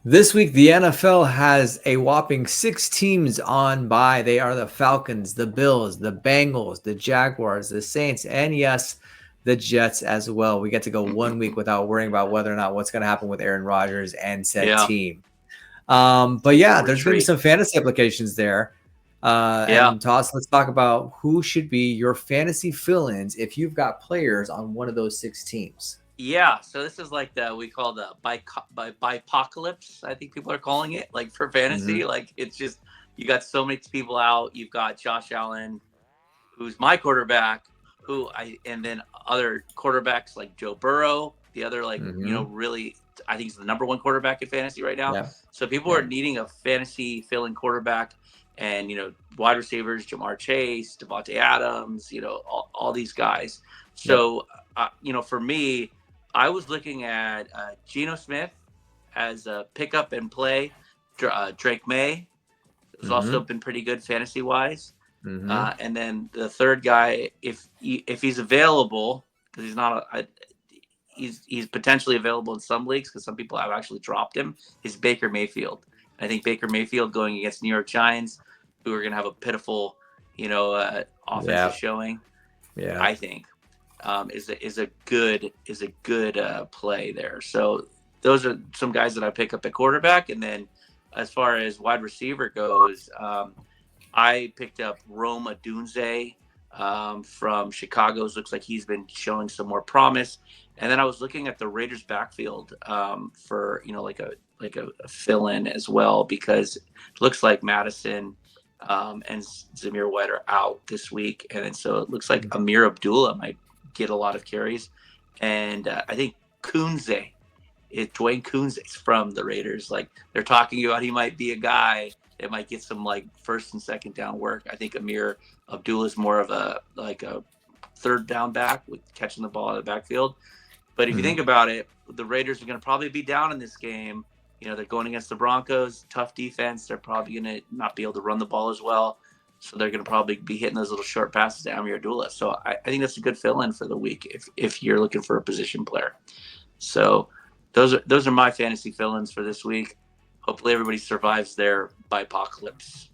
This week, the NFL has a whopping 6 teams on bye. They are the Falcons, the Bills, the Bengals, the Jaguars, the Saints, and yes, the Jets as well. We get to go 1 week without worrying about whether or not what's going to happen with Aaron Rodgers and said Yeah, team. But yeah, there's going to be retreat. some fantasy applications there. Yeah, And Toss, let's talk about who should be your fantasy fill-ins if you've got players on one of those 6 teams. yeah. So this is like the we call the Bye-Pocalypse. I think people are calling it like for fantasy. Mm-hmm. Like it's just you got so many people out. You've got Josh Allen, who's my quarterback, who I and then other quarterbacks like Joe Burrow, the other like Mm-hmm. really I think he's the number one quarterback in fantasy right now. Yeah. So people are Yeah. needing a fantasy filling quarterback, and wide receivers, Jamar Chase, Devontae Adams, all these guys. Yep. So for me, I was looking at Geno Smith as a pickup and play. Drake May has also Mm-hmm. been pretty good fantasy wise. Mm-hmm. And then the third guy, if he's available, because he's not he's potentially available in some leagues because some people have actually dropped him. Is Baker Mayfield? I think Baker Mayfield going against New York Giants, who are going to have a pitiful, offensive Yeah. showing. Yeah. I think is a good play there. So those are some guys that I pick up at quarterback, and then as far as wide receiver goes, I picked up Rome Odunze from Chicago's. Looks like he's been showing some more promise. And then I was looking at the Raiders backfield for like a fill in as well because it looks like Madison and Zamir White are out this week, and then so it looks like Amir Abdullah might get a lot of carries, and I think Kunze, Dwayne Kunze is from the Raiders. Like they're talking about, he might be a guy that might get some like first and second down work. I think Amir Abdullah is more of a third down back with catching the ball in the backfield. But if you Mm-hmm. think about it, the Raiders are going to probably be down in this game. They're going against the Broncos, tough defense. They're probably going to not be able to run the ball as well. So they're going to probably be hitting those little short passes to Amir Abdullah. So I think that's a good fill-in for the week if you're looking for a position player. So those are my fantasy fill-ins for this week. Hopefully everybody survives their Bye-Pocalypse.